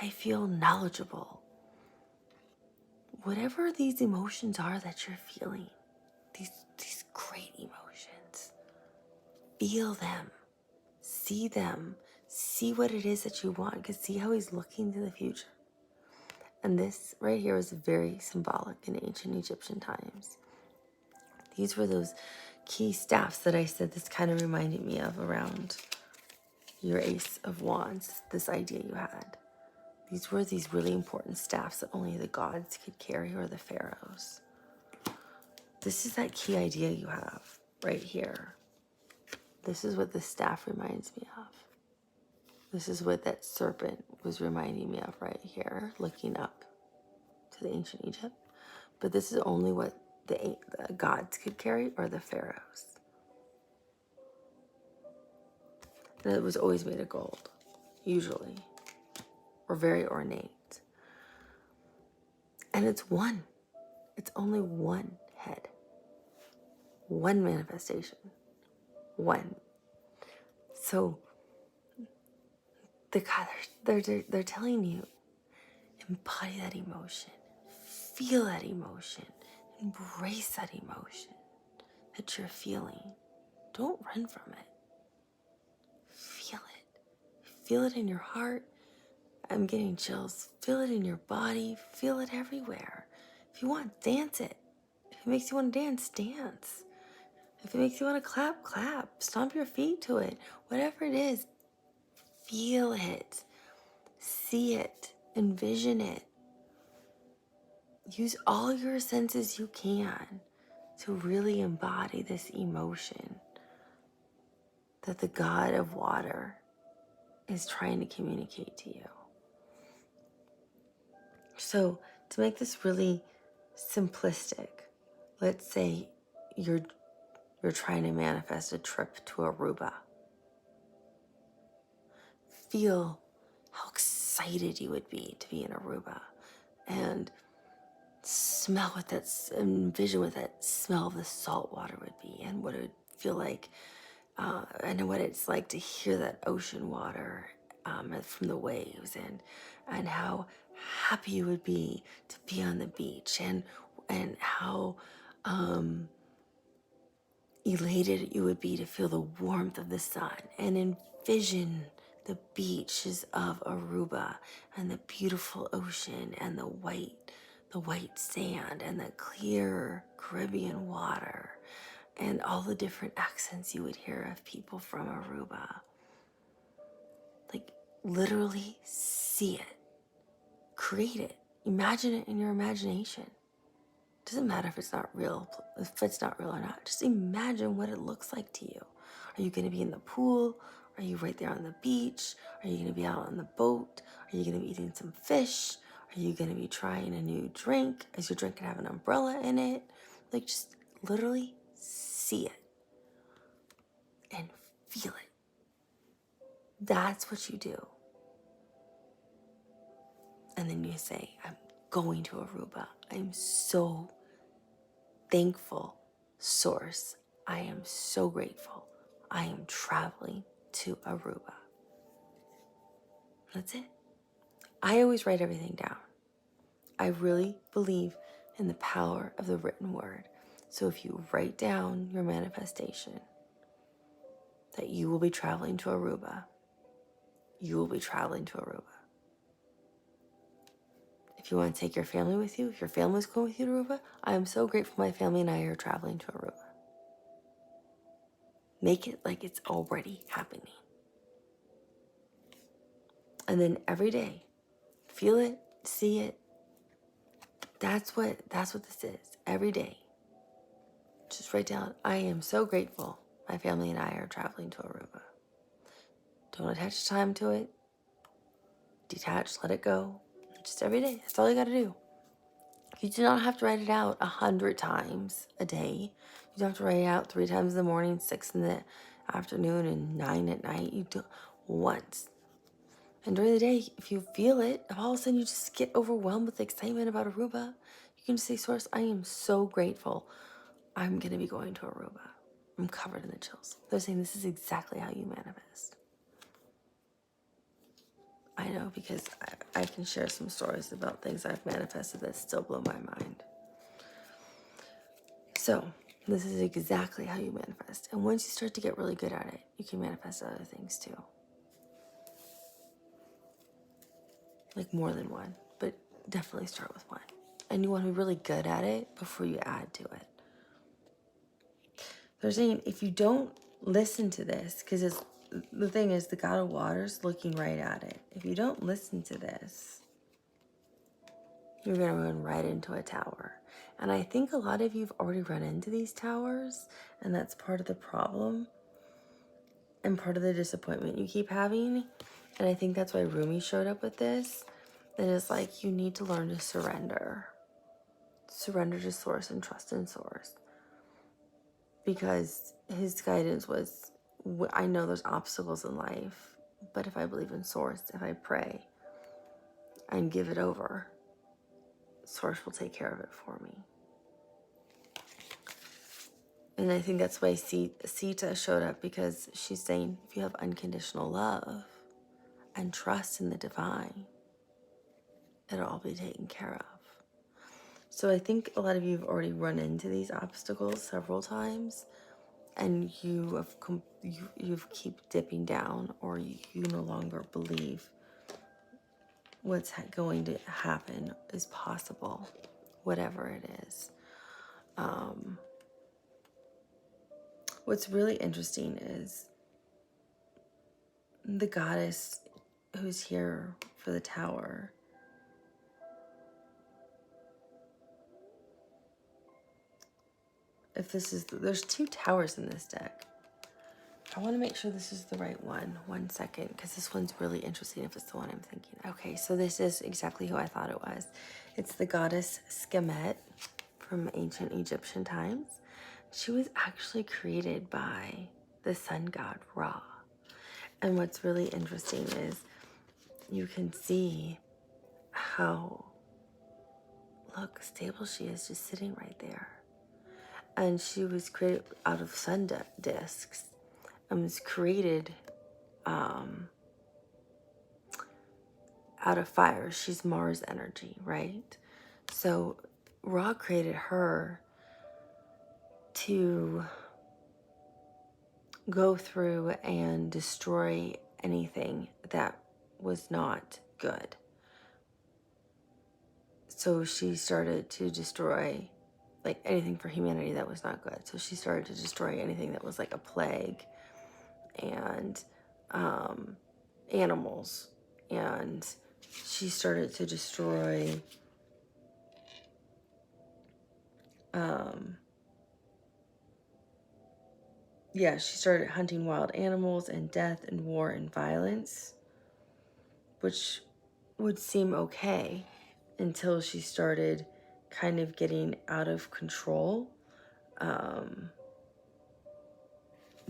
I feel knowledgeable. Whatever these emotions are that you're feeling, these great emotions, feel them, see what it is that you want, because see how he's looking to the future. And this right here was very symbolic in ancient Egyptian times. These were those key staffs that I said this kind of reminded me of around your Ace of Wands, this idea you had. These were these really important staffs that only the gods could carry, or the pharaohs. This is that key idea you have right here. This is what the staff reminds me of. This is what that serpent was reminding me of right here, looking up to the ancient Egypt. But this is only what the gods could carry, or the pharaohs. And it was always made of gold, usually, or very ornate. And it's one. It's only one head. One manifestation. One. So they're telling you, embody that emotion, feel that emotion, embrace that emotion that you're feeling. Don't run from it. Feel it. Feel it in your heart. I'm getting chills. Feel it in your body. Feel it everywhere. If you want, dance it. If it makes you want to dance, dance. If it makes you want to clap, clap. Stomp your feet to it. Whatever it is, feel it. See it. Envision it. Use all your senses you can to really embody this emotion that the God of water is trying to communicate to you. So to make this really simplistic, let's say you're trying to manifest a trip to Aruba. Feel how excited you would be to be in Aruba, and smell what envision what that smell of the salt water would be, and what it would feel like, and what it's like to hear that ocean water from the waves, and how happy you would be to be on the beach, and how elated you would be to feel the warmth of the sun, and envision the beaches of Aruba and the beautiful ocean and the white sand and the clear Caribbean water and all the different accents you would hear of people from Aruba. Like, literally see it, create it, imagine it in your imagination. Doesn't matter if it's not real or not. Just imagine what it looks like to you. Are you going to be in the pool? Are you right there on the beach? Are you going to be out on the boat? Are you going to be eating some fish? Are you going to be trying a new drink? Is your drink going to have an umbrella in it? Like, just literally see it and feel it. That's what you do. And then you say, I'm going to Aruba. I'm so thankful, Source. I am so grateful. I am traveling to Aruba. That's it. I always write everything down. I really believe in the power of the written word. So if you write down your manifestation that you will be traveling to Aruba, you will be traveling to Aruba. If you want to take your family with you, if your family is going with you to Aruba, I am so grateful my family and I are traveling to Aruba. Make it like it's already happening. And then every day, feel it, see it. That's what this is. Every day. Just write down, I am so grateful my family and I are traveling to Aruba. Don't attach time to it. Detach, let it go. Just every day. That's all you got to do. You do not have to write it out 100 times a day. You don't have to write it out 3 times in the morning, 6 in the afternoon, and 9 at night. You do it once. And during the day, if you feel it, if all of a sudden you just get overwhelmed with excitement about Aruba, you can just say, Source, I am so grateful. I'm going to be going to Aruba. I'm covered in the chills. They're saying this is exactly how you manifest. I know, because I can share some stories about things I've manifested that still blow my mind. So this is exactly how you manifest. And once you start to get really good at it, you can manifest other things too. Like more than one, but definitely start with one. And you want to be really good at it before you add to it. They're saying if you don't listen to this, because the thing is, the God of Water's looking right at it. If you don't listen to this, you're going to run right into a tower. And I think a lot of you have already run into these towers, and that's part of the problem and part of the disappointment you keep having. And I think that's why Rumi showed up with this. That is like, you need to learn to surrender. Surrender to Source and trust in Source. Because his guidance was, I know there's obstacles in life, but if I believe in Source, if I pray and give it over, Source will take care of it for me. And I think that's why Sita showed up, because she's saying if you have unconditional love and trust in the divine, it'll all be taken care of. So I think a lot of you have already run into these obstacles several times, and you've keep dipping down, or you no longer believe what's going to happen is possible, whatever it is. What's really interesting is the goddess who's here for the tower. If this is, there's two towers in this deck. I want to make sure this is the right one. 1 second, because this one's really interesting if it's the one I'm thinking. Okay, so this is exactly who I thought it was. It's the goddess Skemet from ancient Egyptian times. She was actually created by the sun god Ra. And what's really interesting is you can see how, look, stable she is, just sitting right there. And she was created out of sun discs and was created out of fire. She's Mars energy, right? So Ra created her to go through and destroy anything that was not good. So she started to destroy like anything for humanity that was not good. So she started to destroy anything that was like a plague and animals. And she started to destroy she started hunting wild animals and death and war and violence, which would seem okay until she started kind of getting out of control,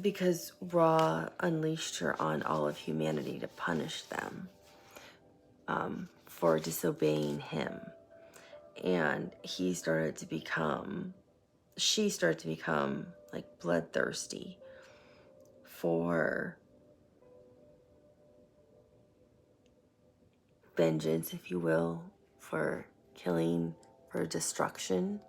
because Ra unleashed her on all of humanity to punish them for disobeying him. And she started to become like bloodthirsty for vengeance, if you will, for killing, for destruction.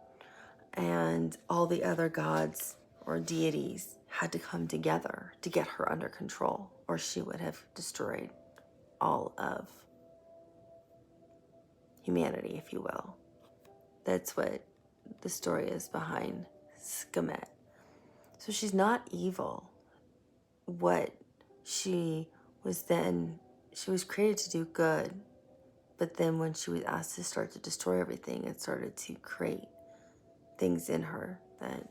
And all the other gods or deities had to come together to get her under control, or she would have destroyed all of humanity, if you will. That's what the story is behind Skemet. So she's not evil. What she was created to do good, but then when she was asked to start to destroy everything, it started to create things in her that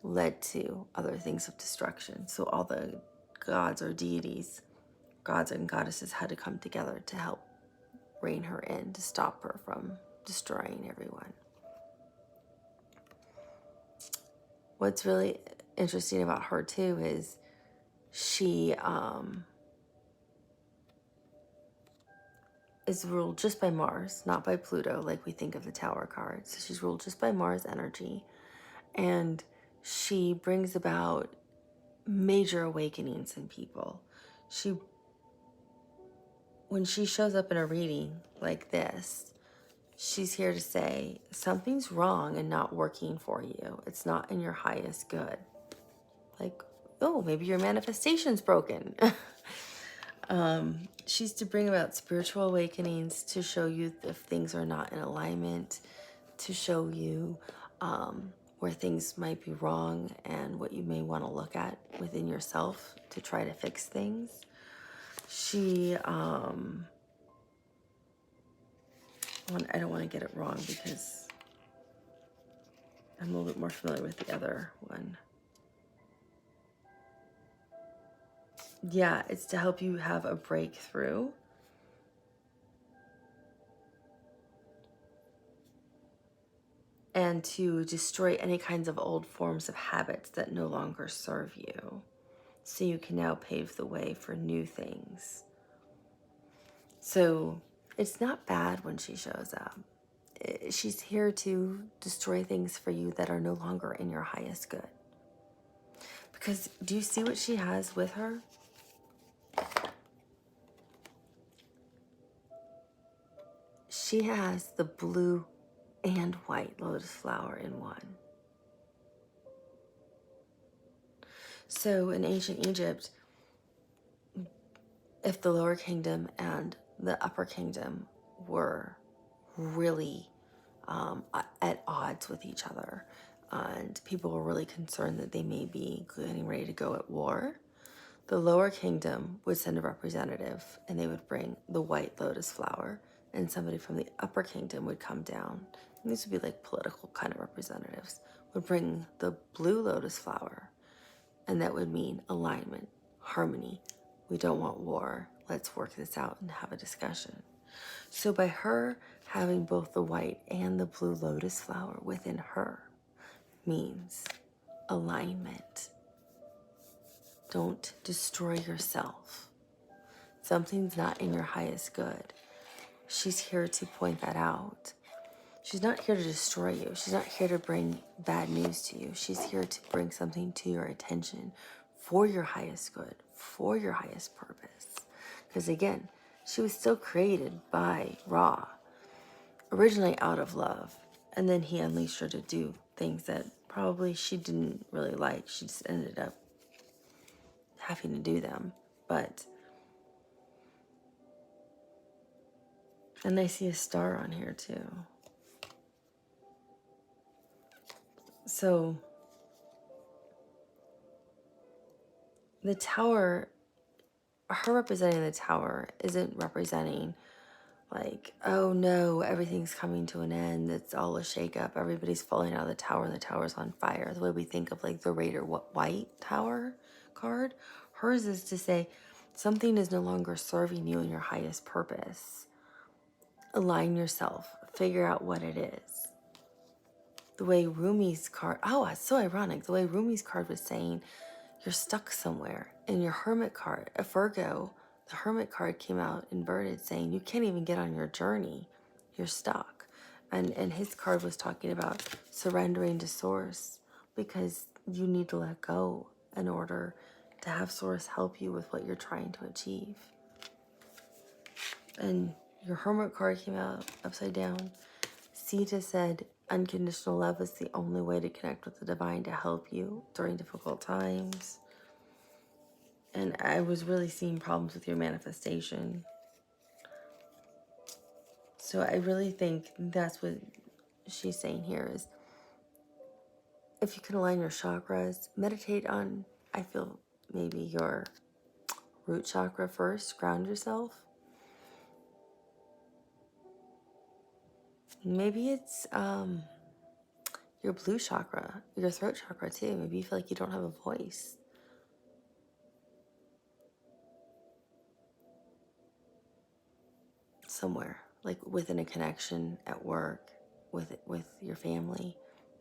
led to other things of destruction. So all the gods or deities, gods and goddesses, had to come together to help rein her in, to stop her from destroying everyone. What's really interesting about her too is she is ruled just by Mars, not by Pluto like we think of the Tower card. So she's ruled just by Mars energy, and she brings about major awakenings in people. When she shows up in a reading like this, she's here to say something's wrong and not working for you. It's not in your highest good. Like, oh, maybe your manifestation's broken. She's to bring about spiritual awakenings, to show you if things are not in alignment, to show you where things might be wrong and what you may want to look at within yourself to try to fix things. She, I don't want to get it wrong because I'm a little bit more familiar with the other one. Yeah, it's to help you have a breakthrough. And to destroy any kinds of old forms of habits that no longer serve you. So you can now pave the way for new things. So it's not bad when she shows up. she's here to destroy things for you that are no longer in your highest good. Because do you see what she has with her? She has the blue and white lotus flower in one. So in ancient Egypt, if the lower kingdom and the upper kingdom were really at odds with each other, and people were really concerned that they may be getting ready to go at war, the lower kingdom would send a representative and they would bring the white lotus flower, and somebody from the upper kingdom would come down, and these would be like political kind of representatives, would bring the blue lotus flower, and that would mean alignment, harmony. We don't want war. Let's work this out and have a discussion. So by her having both the white and the blue lotus flower within her means alignment. Don't destroy yourself. Something's not in your highest good. She's here to point that out. She's not here to destroy you. She's not here to bring bad news to you. She's here to bring something to your attention for your highest good, for your highest purpose. Because again, she was still created by Ra, originally out of love. And then he unleashed her to do things that probably she didn't really like. She just ended up having to do them. And I see a star on here too. So the tower, her representing the tower isn't representing like, oh no, everything's coming to an end. It's all a shakeup. Everybody's falling out of the tower and the tower's on fire. The way we think of like the Raider White Tower card. Hers is to say something is no longer serving you in your highest purpose. Align yourself. Figure out what it is. The way Rumi's card, oh, it's so ironic. The way Rumi's card was saying you're stuck somewhere. In your Hermit card, a Virgo, the Hermit card came out inverted saying you can't even get on your journey. You're stuck. And his card was talking about surrendering to Source because you need to let go in order to have Source help you with what you're trying to achieve. And your Hermit card came out upside down. Sita said unconditional love is the only way to connect with the divine to help you during difficult times. And I was really seeing problems with your manifestation. So I really think that's what she's saying here is if you can align your chakras, meditate on, I feel maybe your root chakra first, ground yourself. Maybe it's your blue chakra, your throat chakra too. Maybe you feel like you don't have a voice. Somewhere, like within a connection at work, with your family.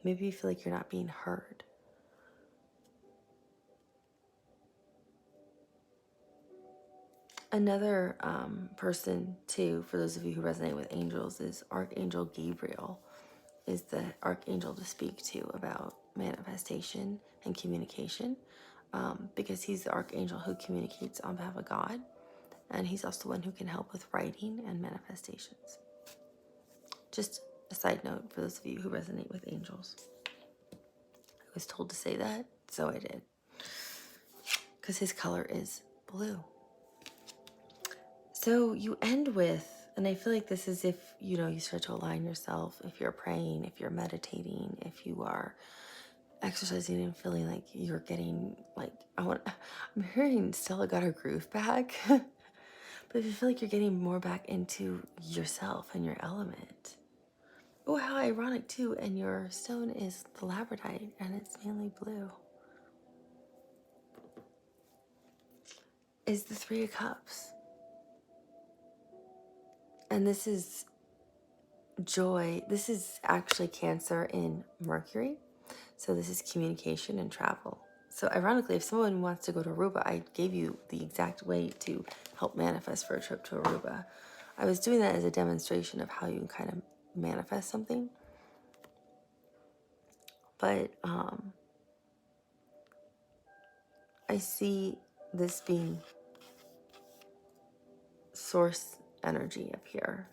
Maybe you feel like you're not being heard. Another person too, for those of you who resonate with angels, is Archangel Gabriel, is the archangel to speak to about manifestation and communication, because he's the archangel who communicates on behalf of God, and he's also the one who can help with writing and manifestations. Just a side note for those of you who resonate with angels. I was told to say that, so I did. Because his color is blue. So you end with, and I feel like this is if, you start to align yourself, if you're praying, if you're meditating, if you are exercising and feeling like you're getting, like, I'm hearing Stella got her groove back. But if you feel like you're getting more back into yourself and your element. Oh, how ironic too. And your stone is the labradorite and it's mainly blue. Is the Three of Cups. And this is joy. This is actually Cancer in Mercury. So this is communication and travel. So ironically, if someone wants to go to Aruba, I gave you the exact way to help manifest for a trip to Aruba. I was doing that as a demonstration of how you can kind of manifest something. But I see this being source energy up here,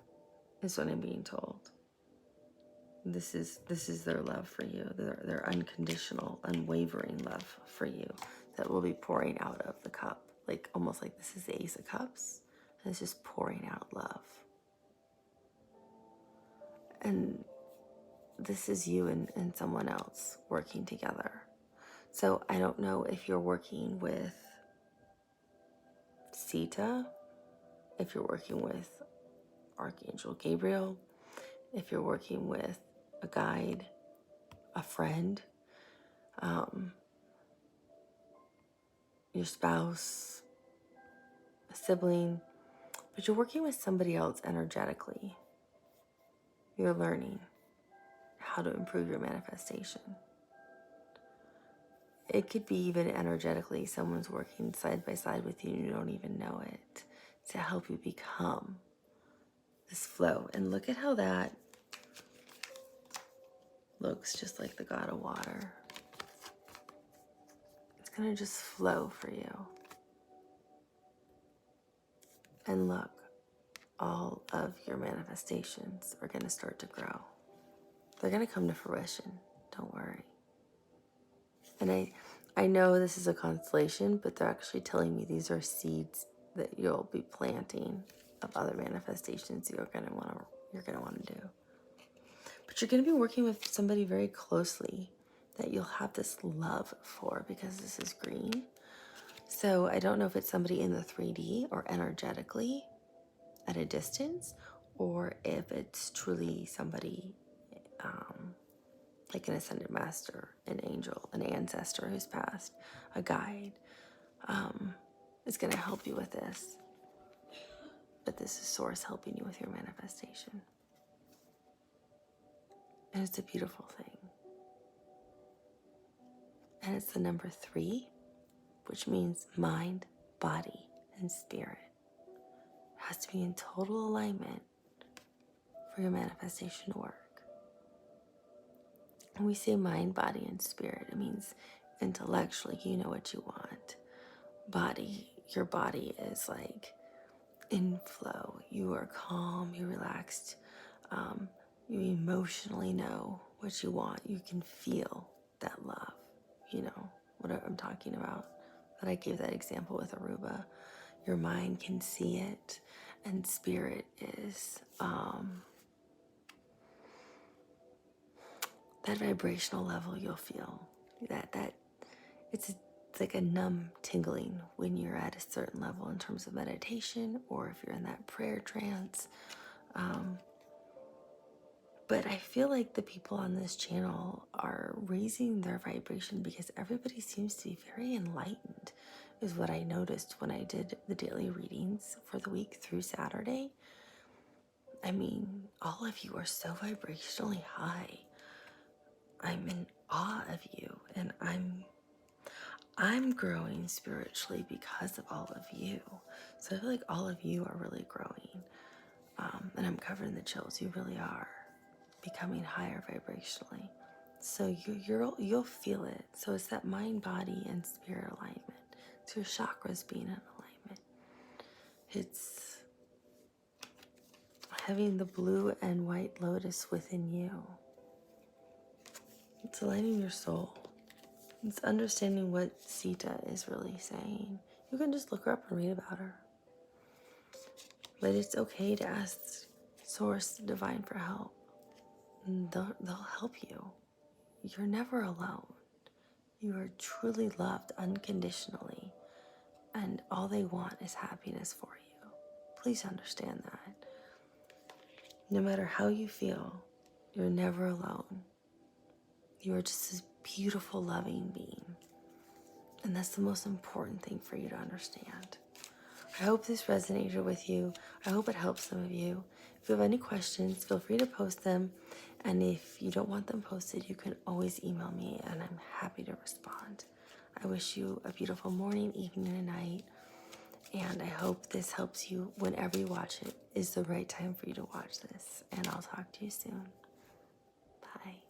is what I'm being told. This is their love for you, their unconditional, unwavering love for you that will be pouring out of the cup, like almost like this is the Ace of Cups, and it's just pouring out love. And this is you and someone else working together. So I don't know if you're working with Sita, if you're working with Archangel Gabriel, if you're working with a guide, a friend, your spouse, a sibling, but you're working with somebody else energetically. You're learning how to improve your manifestation. It could be even energetically someone's working side by side with you and you don't even know it, to help you become this flow. And look at how that looks, just like the god of water. It's gonna just flow for you. And look, all of your manifestations are gonna start to grow. They're gonna come to fruition, don't worry. And I know this is a constellation, but they're actually telling me these are seeds that you'll be planting of other manifestations you're gonna want to do. But you're gonna be working with somebody very closely that you'll have this love for, because this is green. So I don't know if it's somebody in the 3D or energetically at a distance, or if it's truly somebody like an ascended master, an angel, an ancestor who's passed, a guide, is going to help you with this. But this is Source helping you with your manifestation. And it's a beautiful thing. And it's the number 3, which means mind, body, and spirit. It has to be in total alignment for your manifestation to work. When we say mind, body, and spirit, it means intellectually you know what you want. Body, your body is like in flow. You are calm, you're relaxed. You emotionally know what you want. You can feel that love. You know what I'm talking about. That I gave that example with Aruba. Your mind can see it, and spirit is that vibrational level you'll feel. It's like a numb tingling when you're at a certain level in terms of meditation, or if you're in that prayer trance. But I feel like the people on this channel are raising their vibration because everybody seems to be very enlightened, is what I noticed when I did the daily readings for the week through Saturday. I mean, all of you are so vibrationally high. I'm in awe of you, and I'm growing spiritually because of all of you. So I feel like all of you are really growing. And I'm covered in the chills. You really are becoming higher vibrationally. So you'll feel it. So it's that mind, body, and spirit alignment. It's your chakras being in alignment. It's having the blue and white lotus within you. It's aligning your soul. It's understanding what Sita is really saying. You can just look her up and read about her. But it's okay to ask Source Divine for help. And they'll help you. You're never alone. You are truly loved unconditionally. And all they want is happiness for you. Please understand that. No matter how you feel, you're never alone. You are just this beautiful, loving being. And that's the most important thing for you to understand. I hope this resonated with you. I hope it helps some of you. If you have any questions, feel free to post them. And if you don't want them posted, you can always email me and I'm happy to respond. I wish you a beautiful morning, evening, and night. And I hope this helps you whenever you watch it, is the right time for you to watch this. And I'll talk to you soon. Bye.